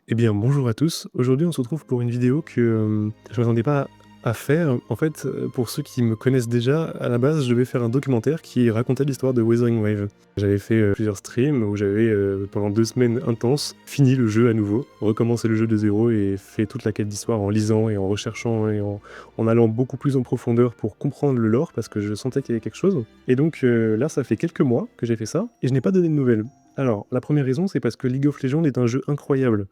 Eh bien, bonjour à tous. Aujourd'hui, on se retrouve pour une vidéo que je m'attendais pas à faire. En fait, pour ceux qui me connaissent déjà, à la base, je devais faire un documentaire qui racontait l'histoire de Wuthering Wave. J'avais fait plusieurs streams où j'avais, pendant 2 semaines intenses, fini le jeu à nouveau, recommencé le jeu de zéro et fait toute la quête d'histoire en lisant et en recherchant et en allant beaucoup plus en profondeur pour comprendre le lore parce que je sentais qu'il y avait quelque chose. Et donc là, ça fait quelques mois que j'ai fait ça et je n'ai pas donné de nouvelles. Alors, la première raison, c'est parce que League of Legends est un jeu incroyable.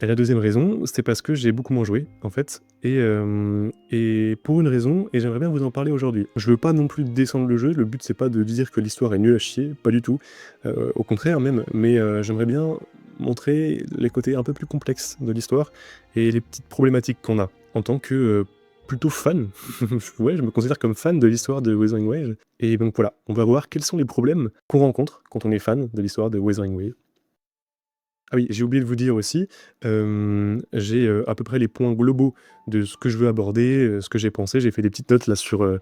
Et la deuxième raison, c'est parce que j'ai beaucoup moins joué, en fait, et pour une raison, et j'aimerais bien vous en parler aujourd'hui. Je veux pas non plus descendre le jeu, le but c'est pas de dire que l'histoire est nulle à chier, pas du tout, au contraire même, mais j'aimerais bien montrer les côtés un peu plus complexes de l'histoire et les petites problématiques qu'on a en tant que plutôt fan. Ouais, je me considère comme fan de l'histoire de Wuthering Wave, et donc voilà, on va voir quels sont les problèmes qu'on rencontre quand on est fan de l'histoire de Wuthering Wave. Ah oui, j'ai oublié de vous dire aussi, j'ai, à peu près les points globaux de ce que je veux aborder, ce que j'ai pensé. J'ai fait des petites notes là sur un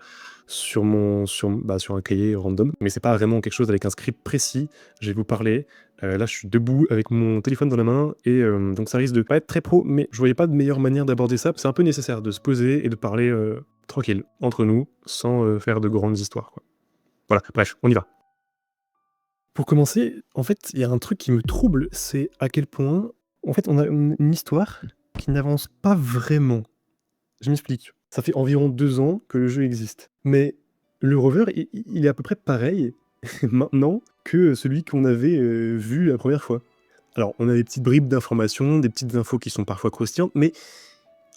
cahier random, mais c'est pas vraiment quelque chose avec un script précis. Je vais vous parler, là je suis debout avec mon téléphone dans la main et donc ça risque de pas être très pro, mais je voyais pas de meilleure manière d'aborder ça. C'est un peu nécessaire de se poser et de parler, tranquille, entre nous, sans, faire de grandes histoires, quoi. Voilà, bref, on y va. Pour commencer, en fait, il y a un truc qui me trouble, c'est à quel point, en fait, on a une histoire qui n'avance pas vraiment. Je m'explique. Ça fait environ 2 ans que le jeu existe, mais le rover, il est à peu près pareil maintenant que celui qu'on avait, vu la première fois. Alors, on a des petites bribes d'informations, des petites infos qui sont parfois croustillantes, mais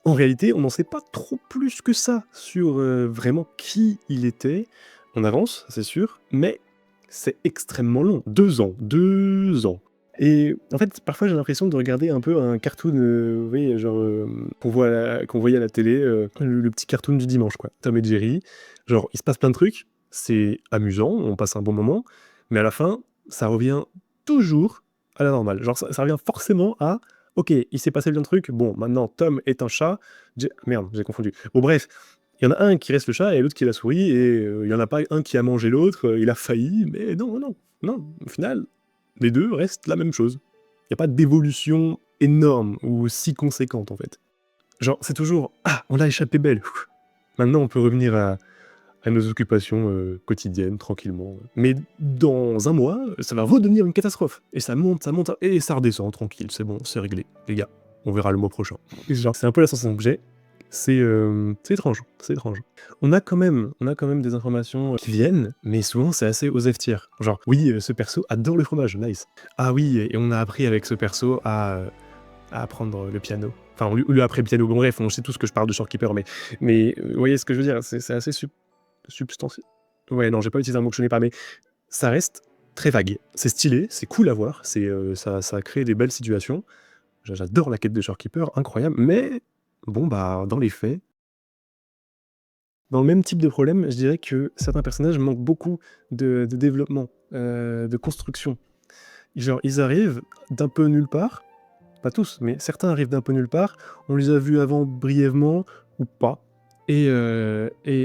en réalité, on n'en sait pas trop plus que ça sur, vraiment qui il était. On avance, c'est sûr, mais c'est extrêmement long. 2 ans, 2 ans. Et en fait, parfois, j'ai l'impression de regarder un peu un cartoon, vous voyez, genre, qu'on voyait à la télé, le petit cartoon du dimanche, quoi. Tom et Jerry. Genre, il se passe plein de trucs, c'est amusant, on passe un bon moment, mais à la fin, ça revient toujours à la normale. Genre, ça revient forcément à: «OK, il s'est passé plein de trucs, bon, maintenant Tom est un chat». Merde, j'ai confondu. Bon bref, il y en a un qui reste le chat et l'autre qui est la souris et il y en a pas un qui a mangé l'autre, il a failli, mais non, non, non, au final, les 2 restent la même chose. Il y a pas d'évolution énorme ou si conséquente, en fait. Genre, c'est toujours: «Ah, on l'a échappé belle, maintenant on peut revenir à nos occupations, quotidiennes tranquillement». Mais dans un mois, ça va redevenir une catastrophe et ça monte et ça redescend tranquille, c'est bon, c'est réglé, les gars. On verra le mois prochain. Et genre, c'est un peu la sensation que j'ai. C'est étrange, c'est étrange. On a quand même des informations qui viennent, mais souvent c'est assez aux F tiers. Genre: «Oui, ce perso adore le fromage, nice. Ah oui, et on a appris avec ce perso à apprendre le piano». Enfin, on lui a appris le piano, bon bref, on sait tous que je parle de Shortkeeper, mais vous voyez ce que je veux dire? C'est assez substantiel. Ouais, non, j'ai pas utilisé un mot que je connais pas, mais ça reste très vague. C'est stylé, c'est cool à voir, ça crée des belles situations. J'adore la quête de Shortkeeper, incroyable, mais bon, bah, dans les faits, dans le même type de problème, je dirais que certains personnages manquent beaucoup de développement, de construction. Genre, ils arrivent d'un peu nulle part, pas tous, mais certains arrivent d'un peu nulle part, on les a vus avant brièvement ou pas, et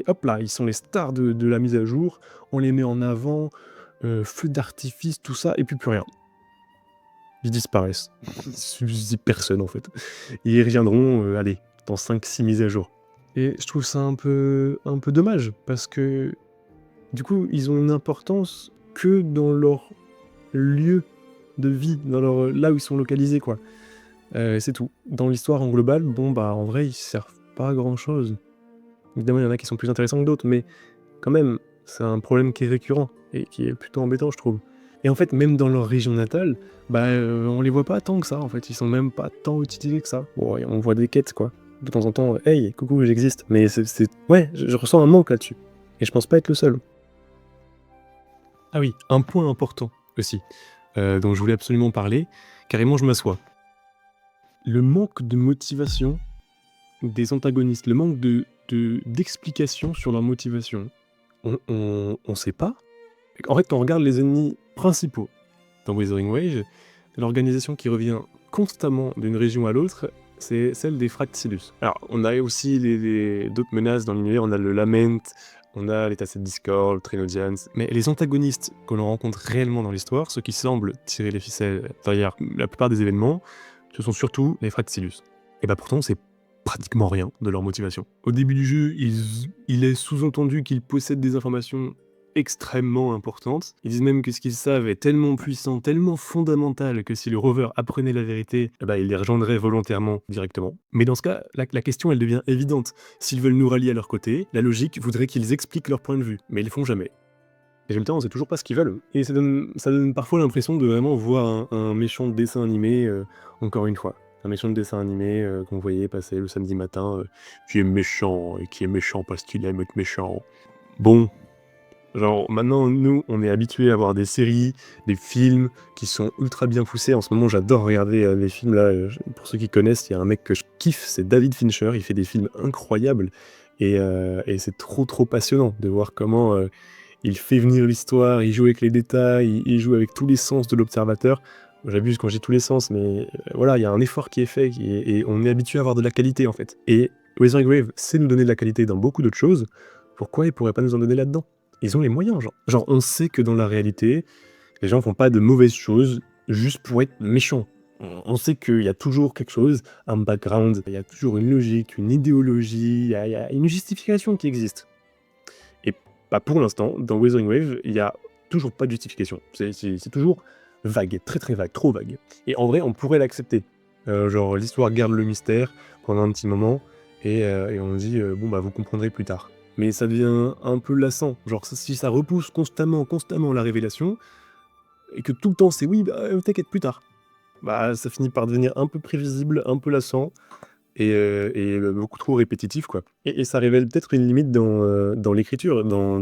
hop là, ils sont les stars de la mise à jour, on les met en avant, feu d'artifice, tout ça, et puis plus rien. Ils disparaissent. Il suffit personne en fait. Et ils reviendront, allez, dans 5-6 mises à jour. Et je trouve ça un peu dommage, parce que du coup, ils ont une importance que dans leur lieu de vie, dans leur, là où ils sont localisés, quoi. C'est tout. Dans l'histoire en global, bon, bah, en vrai, ils servent pas à grand chose. Évidemment, il y en a qui sont plus intéressants que d'autres, mais quand même, c'est un problème qui est récurrent et qui est plutôt embêtant, je trouve. Et en fait, même dans leur région natale, bah, on les voit pas tant que ça, en fait. Ils sont même pas tant utilisés que ça. Bon, ouais, on voit des quêtes, quoi. De temps en temps, hey, coucou, j'existe. Mais ouais, je ressens un manque là-dessus. Et je pense pas être le seul. Ah oui, un point important aussi, dont je voulais absolument parler. Carrément, je m'assois. Le manque de motivation des antagonistes, le manque d'explication sur leur motivation. On sait pas. En fait, quand on regarde les ennemis principaux dans Wuthering Wave, l'organisation qui revient constamment d'une région à l'autre, c'est celle des Fractsilus. Alors, on a aussi d'autres menaces dans l'univers, on a le Lament, on a les Tacet Discord, Trinodians, mais les antagonistes que l'on rencontre réellement dans l'histoire, ceux qui semblent tirer les ficelles derrière la plupart des événements, ce sont surtout les Fraxilus. Et bah pourtant, c'est pratiquement rien de leur motivation. Au début du jeu, il est sous-entendu qu'ils possèdent des informations extrêmement importantes. Ils disent même que ce qu'ils savent est tellement puissant, tellement fondamental que si le rover apprenait la vérité, eh ben, il les rejoindrait volontairement directement. Mais dans ce cas, la question elle devient évidente. S'ils veulent nous rallier à leur côté, la logique voudrait qu'ils expliquent leur point de vue, mais ils le font jamais. Résultat, on sait toujours pas ce qu'ils veulent. Et ça donne parfois l'impression de vraiment voir un méchant dessin animé, encore une fois. Un méchant de dessin animé qu'on voyait passer le samedi matin, qui est méchant, et qui est méchant parce qu'il aime être méchant. Bon, genre maintenant, nous, on est habitués à voir des séries, des films qui sont ultra bien poussés. En ce moment, j'adore regarder les films, là. Pour ceux qui connaissent, il y a un mec que je kiffe, c'est David Fincher. Il fait des films incroyables. Et c'est trop passionnant de voir comment il fait venir l'histoire, il joue avec les détails, il joue avec tous les sens de l'observateur. J'abuse quand j'ai tous les sens, mais voilà, il y a un effort qui est fait et on est habitué à avoir de la qualité en fait. Et Weathering Wave sait nous donner de la qualité dans beaucoup d'autres choses. Pourquoi ils pourraient pas nous en donner là-dedans? Ils ont les moyens, genre. Genre, on sait que dans la réalité, les gens font pas de mauvaises choses juste pour être méchants. On sait qu'il y a toujours quelque chose, un background, il y a toujours une logique, une idéologie, il y a une justification qui existe. Et bah, pour l'instant, dans Weathering Wave, il y a toujours pas de justification. C'est toujours vague, très vague, trop vague. Et en vrai, on pourrait l'accepter. Genre, l'histoire garde le mystère pendant un petit moment, et on dit, bon bah vous comprendrez plus tard. Mais ça devient un peu lassant. Genre, si ça repousse constamment la révélation, et que tout le temps c'est oui, bah t'inquiète plus tard. Bah ça finit par devenir un peu prévisible, un peu lassant, et beaucoup trop répétitif, quoi. Et ça révèle peut-être une limite dans l'écriture, dans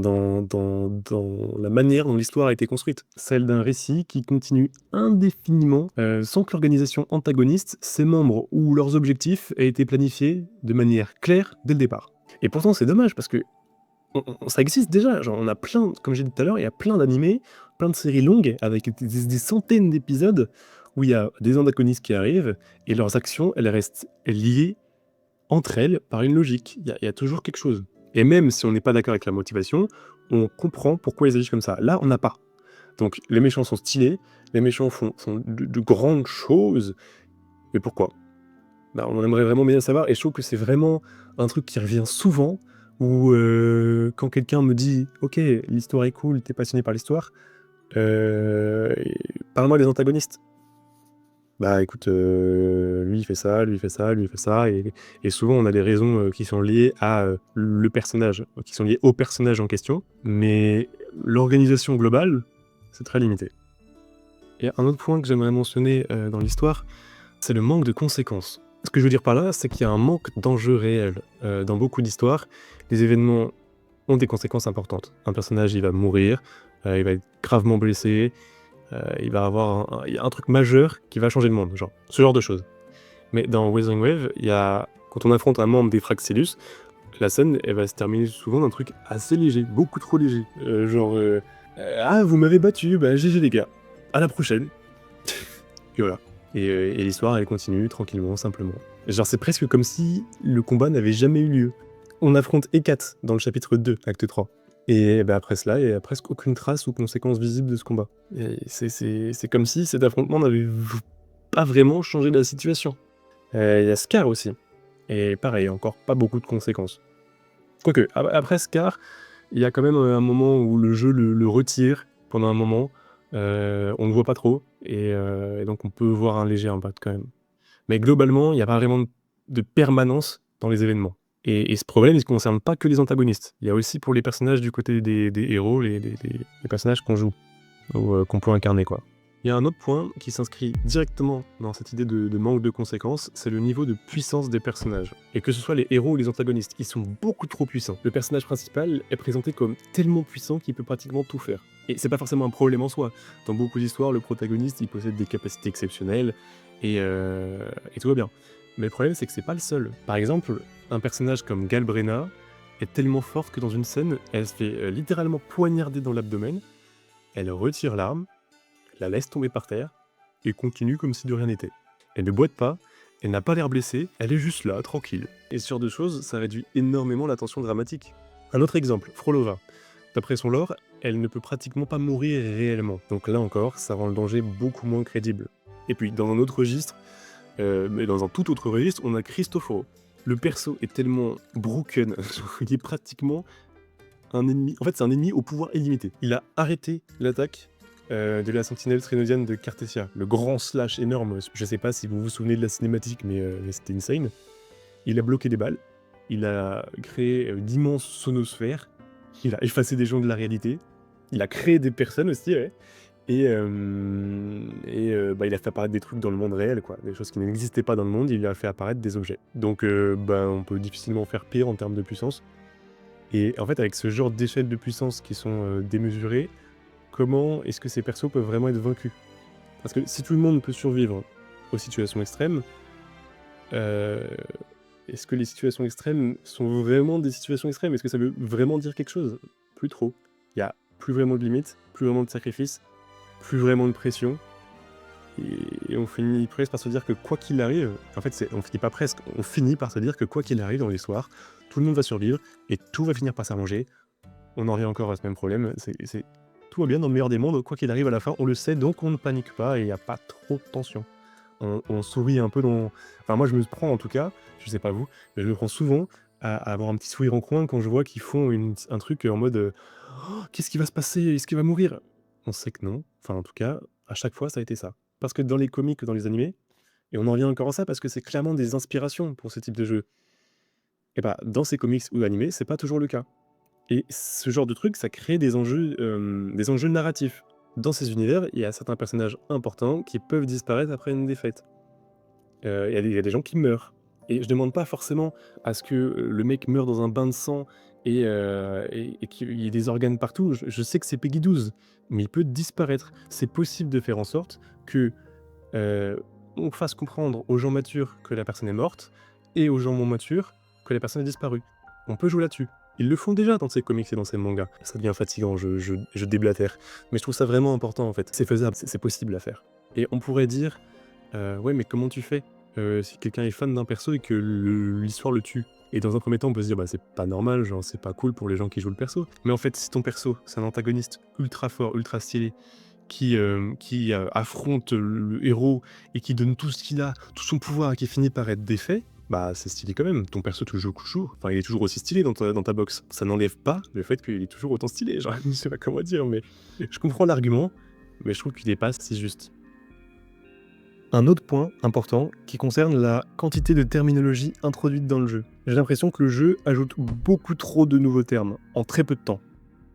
la manière dont l'histoire a été construite. Celle d'un récit qui continue indéfiniment, sans que l'organisation antagoniste, ses membres ou leurs objectifs aient été planifiés de manière claire dès le départ. Et pourtant c'est dommage parce que ça existe déjà, genre on a plein, comme j'ai dit tout à l'heure, il y a plein d'animés, plein de séries longues avec des centaines d'épisodes où il y a des antagonistes qui arrivent et leurs actions, elles restent liées entre elles par une logique. Il y a toujours quelque chose. Et même si on n'est pas d'accord avec la motivation, on comprend pourquoi ils agissent comme ça. Là, on n'a pas. Donc les méchants sont stylés, les méchants font de grandes choses, mais pourquoi? Bah, on aimerait vraiment bien savoir, et je trouve que c'est vraiment un truc qui revient souvent, où quand quelqu'un me dit « Ok, l'histoire est cool, t'es passionné par l'histoire, parle-moi des antagonistes. » Bah écoute, lui il fait ça, lui il fait ça, lui il fait ça, et souvent on a des raisons qui sont liées à le personnage, qui sont liées au personnage en question, mais l'organisation globale, c'est très limité. Et un autre point que j'aimerais mentionner dans l'histoire, c'est le manque de conséquences. Ce que je veux dire par là, c'est qu'il y a un manque d'enjeux réels. Dans beaucoup d'histoires, les événements ont des conséquences importantes. Un personnage, il va mourir, il va être gravement blessé, il va avoir il y a un truc majeur qui va changer le monde, genre, ce genre de choses. Mais dans Weathering Wave, quand on affronte un membre des Fraxilus, la scène, elle va se terminer souvent d'un truc assez léger, beaucoup trop léger. Ah, vous m'avez battu, bah GG les gars, à la prochaine. Et voilà. Et l'histoire, elle continue tranquillement, simplement. Genre, c'est presque comme si le combat n'avait jamais eu lieu. On affronte Hécate dans le chapitre 2, acte 3. Et bah, après cela, il n'y a presque aucune trace ou conséquence visible de ce combat. Et c'est comme si cet affrontement n'avait pas vraiment changé la situation. Il y a Scar aussi. Et pareil, encore pas beaucoup de conséquences. Quoique, après Scar, il y a quand même un moment où le jeu le retire pendant un moment. On ne voit pas trop, et donc on peut voir un léger impact quand même. Mais globalement, il n'y a pas vraiment de permanence dans les événements. Et ce problème, il ne concerne pas que les antagonistes. Il y a aussi pour les personnages du côté des héros, les personnages qu'on joue, ou qu'on peut incarner, quoi. Il y a un autre point qui s'inscrit directement dans cette idée de manque de conséquences, c'est le niveau de puissance des personnages. Et que ce soit les héros ou les antagonistes, ils sont beaucoup trop puissants. Le personnage principal est présenté comme tellement puissant qu'il peut pratiquement tout faire. Et c'est pas forcément un problème en soi. Dans beaucoup d'histoires, le protagoniste, il possède des capacités exceptionnelles, et tout va bien. Mais le problème, c'est que c'est pas le seul. Par exemple, un personnage comme Galbrena est tellement forte que dans une scène, elle se fait littéralement poignarder dans l'abdomen, elle retire l'arme, la laisse tomber par terre, et continue comme si de rien n'était. Elle ne boite pas, elle n'a pas l'air blessée, elle est juste là, tranquille. Et ce genre de choses, ça réduit énormément la tension dramatique. Un autre exemple, Frolova. D'après son lore, elle ne peut pratiquement pas mourir réellement. Donc là encore, ça rend le danger beaucoup moins crédible. Et puis, dans un autre registre, Mais dans un tout autre registre, on a Cristoforo. Le perso est tellement broken, il est pratiquement un ennemi. En fait, c'est un ennemi au pouvoir illimité. Il a arrêté l'attaque de la sentinelle trénodienne de Cartessia, le grand slash énorme. Je sais pas si vous vous souvenez de la cinématique, mais c'était insane. Il a bloqué des balles, il a créé d'immenses sonosphères, il a effacé des gens de la réalité, il a créé des personnes aussi, ouais. Et il a fait apparaître des trucs dans le monde réel, quoi. Des choses qui n'existaient pas dans le monde, il a fait apparaître des objets. Donc, on peut difficilement faire pire en termes de puissance. Et en fait, avec ce genre d'échelles de puissance qui sont démesurées, comment est-ce que ces persos peuvent vraiment être vaincus? Parce que si tout le monde peut survivre aux situations extrêmes, euh, est-ce que les situations extrêmes sont vraiment des situations extrêmes? Est-ce que ça veut vraiment dire quelque chose? Plus trop. Il n'y a plus vraiment de limites, plus vraiment de sacrifices, plus vraiment de pression. Et on finit presque par se dire que quoi qu'il arrive, en fait, on finit pas presque, on finit par se dire que quoi qu'il arrive dans l'histoire, tout le monde va survivre et tout va finir par s'arranger. On en revient encore à ce même problème. Tout va bien dans le meilleur des mondes, quoi qu'il arrive à la fin, on le sait, donc on ne panique pas et il n'y a pas trop de tension. On sourit un peu dans. Enfin, moi, je me prends en tout cas, je sais pas vous, mais je me prends souvent à avoir un petit sourire en coin quand je vois qu'ils font un truc en mode oh, qu'est-ce qui va se passer? Est-ce qu'il va mourir? On sait que non. Enfin, en tout cas, à chaque fois, ça a été ça. Parce que dans les comics, dans les animés, et on en revient encore à ça parce que c'est clairement des inspirations pour ce type de jeu. Et bah, dans ces comics ou animés, c'est pas toujours le cas. Et ce genre de truc, ça crée des enjeux narratifs. Dans ces univers, il y a certains personnages importants qui peuvent disparaître après une défaite. Il y a des gens qui meurent. Et je demande pas forcément à ce que le mec meure dans un bain de sang et qu'il y ait des organes partout. Je sais que c'est Peggy 12, mais il peut disparaître. C'est possible de faire en sorte que on fasse comprendre aux gens matures que la personne est morte et aux gens moins matures que la personne a disparu. On peut jouer là-dessus. Ils le font déjà dans ces comics et dans ces mangas. Ça devient fatigant, je déblatère. Mais je trouve ça vraiment important en fait. C'est faisable, c'est possible à faire. Et on pourrait dire, ouais, mais comment tu fais si quelqu'un est fan d'un perso et que l'histoire le tue? Et dans un premier temps, on peut se dire, bah c'est pas normal, genre c'est pas cool pour les gens qui jouent le perso. Mais en fait, si ton perso, c'est un antagoniste ultra fort, ultra stylé, qui affronte le héros et qui donne tout ce qu'il a, tout son pouvoir et qui finit par être défait, bah c'est stylé quand même. Ton perso toujours, enfin il est toujours aussi stylé dans ta box. Ça n'enlève pas le fait qu'il est toujours autant stylé. Genre, je sais pas comment dire, mais je comprends l'argument, mais je trouve qu'il est pas si juste. Un autre point important qui concerne la quantité de terminologie introduite dans le jeu. J'ai l'impression que le jeu ajoute beaucoup trop de nouveaux termes en très peu de temps.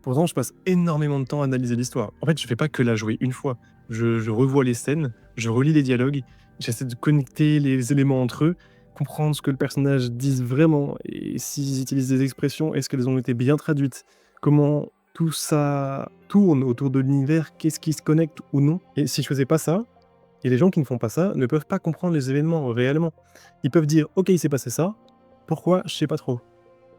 Pourtant, je passe énormément de temps à analyser l'histoire. En fait, je fais pas que la jouer une fois. Je revois les scènes, je relis les dialogues, j'essaie de connecter les éléments entre eux, comprendre ce que le personnage dise vraiment, et s'ils utilisent des expressions, est-ce qu'elles ont été bien traduites? Comment tout ça tourne autour de l'univers? Qu'est-ce qui se connecte ou non? Et si je faisais pas ça, et les gens qui ne font pas ça ne peuvent pas comprendre les événements réellement. Ils peuvent dire « Ok, il s'est passé ça. Pourquoi? Je sais pas trop. »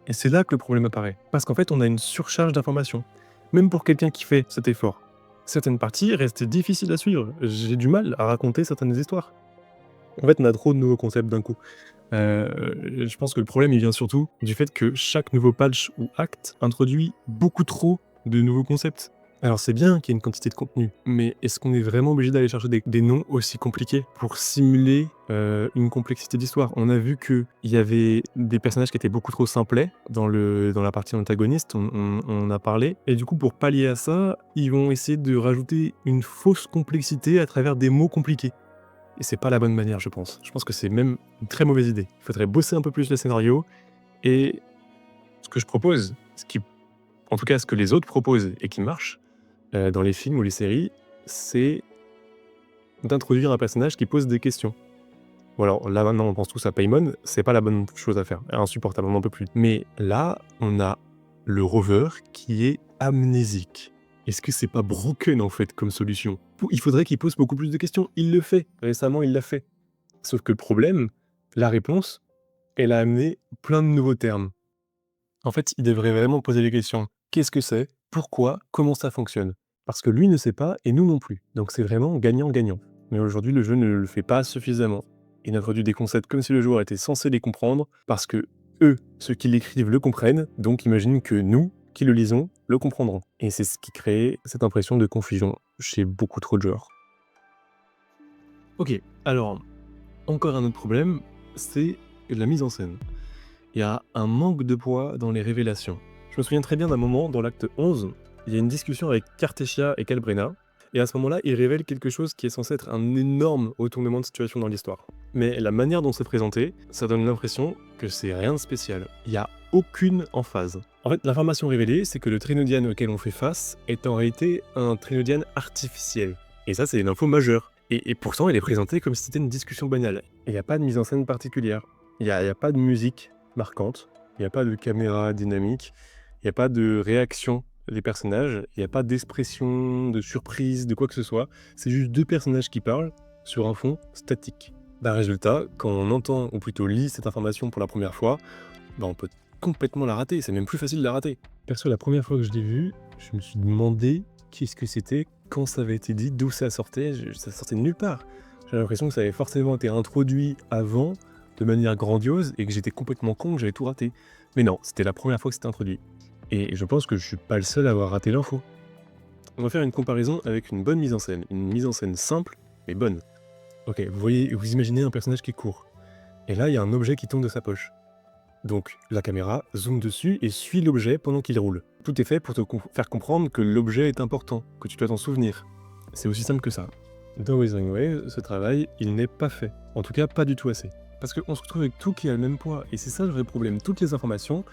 Et c'est là que le problème apparaît. Parce qu'en fait, on a une surcharge d'informations. Même pour quelqu'un qui fait cet effort. Certaines parties restent difficiles à suivre. J'ai du mal à raconter certaines histoires. En fait, on a trop de nouveaux concepts d'un coup. Je pense que le problème, il vient surtout du fait que chaque nouveau patch ou acte introduit beaucoup trop de nouveaux concepts. Alors c'est bien qu'il y ait une quantité de contenu, mais est-ce qu'on est vraiment obligé d'aller chercher des noms aussi compliqués pour simuler une complexité d'histoire? On a vu qu'il y avait des personnages qui étaient beaucoup trop simplets dans la partie antagoniste, on a parlé, et du coup pour pallier à ça, ils vont essayer de rajouter une fausse complexité à travers des mots compliqués. Et c'est pas la bonne manière, je pense. Je pense que c'est même une très mauvaise idée. Il faudrait bosser un peu plus le scénario, et ce que je propose, en tout cas ce que les autres proposent et qui marche, dans les films ou les séries, c'est d'introduire un personnage qui pose des questions. Bon alors là maintenant on pense tous à Paimon, c'est pas la bonne chose à faire, insupportable, on n'en peut plus. Mais là, on a le rover qui est amnésique. Est-ce que c'est pas broken en fait comme solution? Il faudrait qu'il pose beaucoup plus de questions, il le fait, récemment il l'a fait. Sauf que le problème, la réponse, elle a amené plein de nouveaux termes. En fait, il devrait vraiment poser les questions. Qu'est-ce que c'est? Pourquoi? Comment ça fonctionne? Parce que lui ne sait pas et nous non plus. Donc c'est vraiment gagnant-gagnant. Mais aujourd'hui, le jeu ne le fait pas suffisamment. Il introduit des concepts comme si le joueur était censé les comprendre, parce que eux, ceux qui l'écrivent, le comprennent, donc imagine que nous, qui le lisons, le comprendrons. Et c'est ce qui crée cette impression de confusion chez beaucoup trop de joueurs. Ok, alors, Encore un autre problème, c'est la mise en scène. Il y a un manque de poids dans les révélations. Je me souviens très bien d'un moment dans l'acte 11, il y a une discussion avec Cartessia et Calbrena, et à ce moment-là, ils révèlent quelque chose qui est censé être un énorme retournement de situation dans l'histoire. Mais la manière dont c'est présenté, ça donne l'impression que c'est rien de spécial. Il n'y a aucune emphase. En fait, l'information révélée, c'est que le Trinodian auquel on fait face est en réalité un Trinodian artificiel. Et ça, c'est une info majeure. Et pourtant, elle est présentée comme si c'était une discussion banale. Il n'y a pas de mise en scène particulière. Il n'y a pas de musique marquante. Il n'y a pas de caméra dynamique. Il n'y a pas de réaction des personnages. Il n'y a pas d'expression, de surprise, de quoi que ce soit. C'est juste deux personnages qui parlent sur un fond statique. Résultat, quand on entend, ou plutôt lit cette information pour la première fois, on peut complètement la rater. C'est même plus facile de la rater. Perso, la première fois que je l'ai vu, je me suis demandé qu'est-ce que c'était, quand ça avait été dit, d'où ça sortait. Ça sortait de nulle part. J'ai l'impression que ça avait forcément été introduit avant, de manière grandiose, et que j'étais complètement con, que j'avais tout raté. Mais non, c'était la première fois que c'était introduit. Et je pense que je suis pas le seul à avoir raté l'info. On va faire une comparaison avec une bonne mise en scène. Une mise en scène simple, mais bonne. Ok, vous imaginez un personnage qui court. Et là, il y a un objet qui tombe de sa poche. Donc, la caméra zoome dessus et suit l'objet pendant qu'il roule. Tout est fait pour te faire comprendre que l'objet est important, que tu dois t'en souvenir. C'est aussi simple que ça. Dans Wuthering Waves, ce travail, il n'est pas fait. En tout cas, pas du tout assez. Parce qu'on se retrouve avec tout qui a le même poids, et c'est ça le vrai problème. Toutes les informations,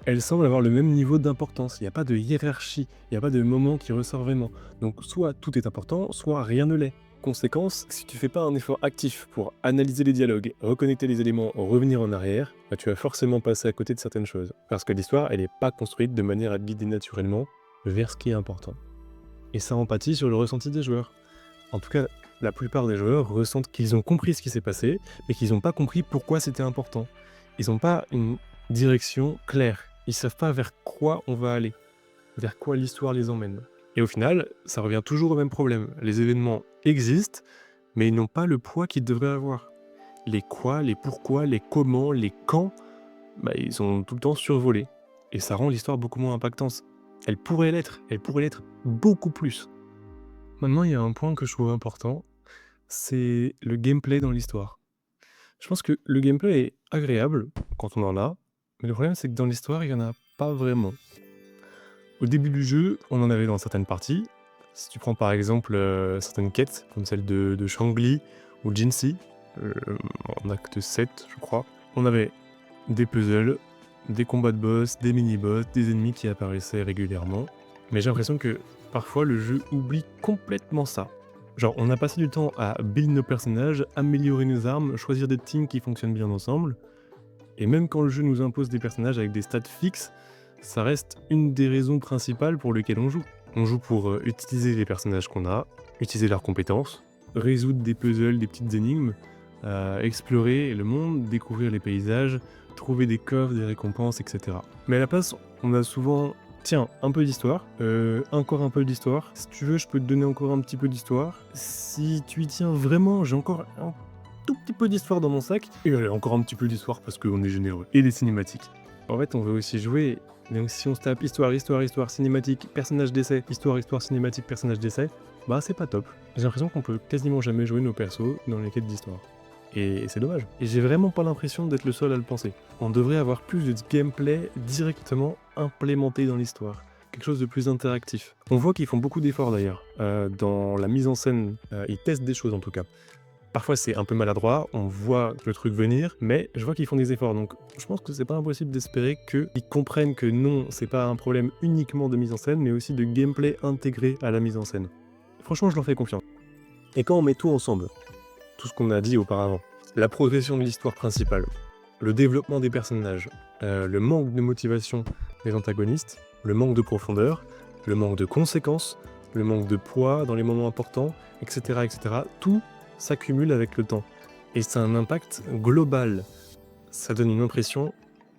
elles semblent avoir le même niveau d'importance. Il n'y a pas de hiérarchie, il n'y a pas de moment qui ressort vraiment. Donc soit tout est important, soit rien ne l'est. Conséquence, si tu fais pas un effort actif pour analyser les dialogues, reconnecter les éléments, revenir en arrière, tu vas forcément passer à côté de certaines choses. Parce que l'histoire, elle n'est pas construite de manière à guider naturellement vers ce qui est important. Et ça empathie sur le ressenti des joueurs. En tout cas, la plupart des joueurs ressentent qu'ils ont compris ce qui s'est passé, mais qu'ils n'ont pas compris pourquoi c'était important. Ils n'ont pas une direction claire. Ils savent pas vers quoi on va aller, vers quoi l'histoire les emmène. Et au final, ça revient toujours au même problème. Les événements existent, mais ils n'ont pas le poids qu'ils devraient avoir. Les quoi, les pourquoi, les comment, les quand, ils sont tout le temps survolés. Et ça rend l'histoire beaucoup moins impactante. Elle pourrait l'être beaucoup plus. Maintenant, il y a un point que je trouve important, c'est le gameplay dans l'histoire. Je pense que le gameplay est agréable quand on en a, mais le problème c'est que dans l'histoire, il n'y en a pas vraiment. Au début du jeu, on en avait dans certaines parties. Si tu prends par exemple certaines quêtes, comme celle de Shangli ou Jinxi, en acte 7, je crois, on avait des puzzles, des combats de boss, des mini-boss, des ennemis qui apparaissaient régulièrement. Mais j'ai l'impression que parfois le jeu oublie complètement ça. Genre, on a passé du temps à build nos personnages, améliorer nos armes, choisir des teams qui fonctionnent bien ensemble. Et même quand le jeu nous impose des personnages avec des stats fixes, ça reste une des raisons principales pour lesquelles on joue. On joue pour utiliser les personnages qu'on a, utiliser leurs compétences, résoudre des puzzles, des petites énigmes, explorer le monde, découvrir les paysages, trouver des coffres, des récompenses, etc. Mais à la place, on a souvent, tiens, un peu d'histoire, encore un peu d'histoire. Si tu veux, je peux te donner encore un petit peu d'histoire. Si tu y tiens vraiment, j'ai encore un tout petit peu d'histoire dans mon sac. Et allez, encore un petit peu d'histoire parce qu'on est généreux. Et des cinématiques. En fait, on veut aussi jouer. Donc si on se tape histoire, cinématique, personnage d'essai, histoire, cinématique, personnage d'essai, c'est pas top. J'ai l'impression qu'on peut quasiment jamais jouer nos persos dans les quêtes d'histoire. Et c'est dommage. Et j'ai vraiment pas l'impression d'être le seul à le penser. On devrait avoir plus de gameplay directement implémenté dans l'histoire. Quelque chose de plus interactif. On voit qu'ils font beaucoup d'efforts d'ailleurs. Dans la mise en scène, ils testent des choses en tout cas. Parfois c'est un peu maladroit, on voit le truc venir, mais je vois qu'ils font des efforts, donc je pense que c'est pas impossible d'espérer qu'ils comprennent que non, c'est pas un problème uniquement de mise en scène, mais aussi de gameplay intégré à la mise en scène. Franchement, je leur fais confiance. Et quand on met tout ensemble, tout ce qu'on a dit auparavant, la progression de l'histoire principale, le développement des personnages, le manque de motivation des antagonistes, le manque de profondeur, le manque de conséquences, le manque de poids dans les moments importants, etc., tout s'accumule avec le temps. Et c'est un impact global. Ça donne une impression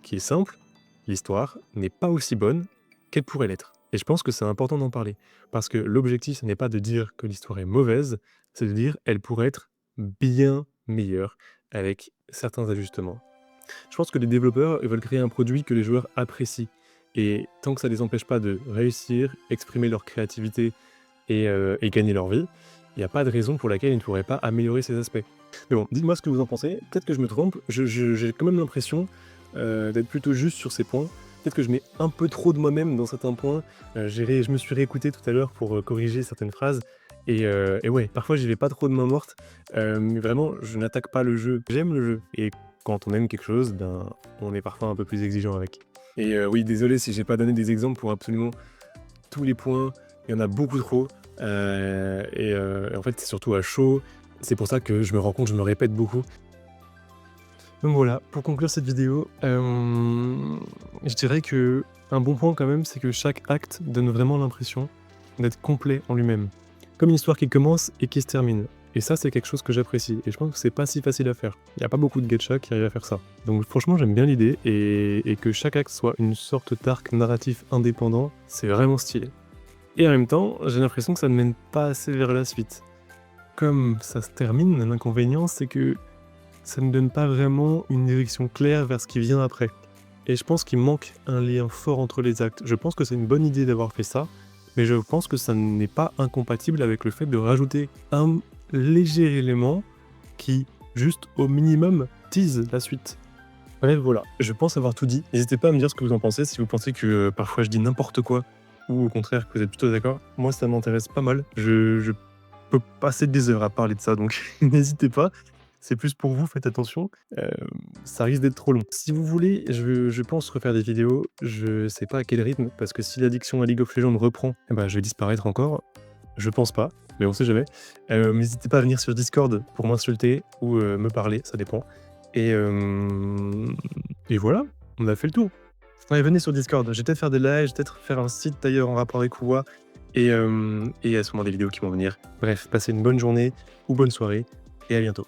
qui est simple, l'histoire n'est pas aussi bonne qu'elle pourrait l'être. Et je pense que c'est important d'en parler. Parce que l'objectif, ce n'est pas de dire que l'histoire est mauvaise, c'est de dire qu'elle pourrait être bien meilleure avec certains ajustements. Je pense que les développeurs veulent créer un produit que les joueurs apprécient. Et tant que ça ne les empêche pas de réussir, exprimer leur créativité et gagner leur vie, il n'y a pas de raison pour laquelle il ne pourrait pas améliorer ces aspects. Mais bon, dites-moi ce que vous en pensez. Peut-être que je me trompe. J'ai quand même l'impression d'être plutôt juste sur ces points. Peut-être que je mets un peu trop de moi-même dans certains points. Je me suis réécouté tout à l'heure pour corriger certaines phrases. Et ouais, parfois j'y vais pas trop de main morte. Mais vraiment, je n'attaque pas le jeu. J'aime le jeu. Et quand on aime quelque chose, ben, on est parfois un peu plus exigeant avec. Et oui, désolé si j'ai pas donné des exemples pour absolument tous les points. Il y en a beaucoup trop. En fait, c'est surtout à chaud. C'est pour ça que je me rends compte, je me répète beaucoup. Donc voilà, pour conclure cette vidéo, je dirais que un bon point quand même, c'est que chaque acte donne vraiment l'impression d'être complet en lui-même. Comme une histoire qui commence et qui se termine. Et ça, c'est quelque chose que j'apprécie. Et je pense que c'est pas si facile à faire. Il n'y a pas beaucoup de gacha qui arrivent à faire ça. Donc franchement, j'aime bien l'idée. Et que chaque acte soit une sorte d'arc narratif indépendant, c'est vraiment stylé. Et en même temps, j'ai l'impression que ça ne mène pas assez vers la suite. Comme ça se termine, l'inconvénient, c'est que ça ne donne pas vraiment une direction claire vers ce qui vient après. Et je pense qu'il manque un lien fort entre les actes. Je pense que c'est une bonne idée d'avoir fait ça, mais je pense que ça n'est pas incompatible avec le fait de rajouter un léger élément qui, juste au minimum, tease la suite. Bref, voilà, je pense avoir tout dit. N'hésitez pas à me dire ce que vous en pensez, si vous pensez que parfois je dis n'importe quoi, ou au contraire que vous êtes plutôt d'accord. Moi, ça m'intéresse pas mal. Je peux passer des heures à parler de ça, donc n'hésitez pas. C'est plus pour vous, faites attention. Ça risque d'être trop long. Si vous voulez, je pense refaire des vidéos. Je sais pas à quel rythme, parce que si l'addiction à League of Legends reprend, eh ben, je vais disparaître encore. Je pense pas, mais on sait jamais. N'hésitez pas à venir sur Discord pour m'insulter ou me parler, ça dépend. Et voilà, on a fait le tour. Ouais, venez sur Discord, je vais peut-être faire des lives, je vais peut-être faire un site d'ailleurs en rapport avec WoW, et il y a sûrement des vidéos qui vont venir. Bref, passez une bonne journée ou bonne soirée, et à bientôt.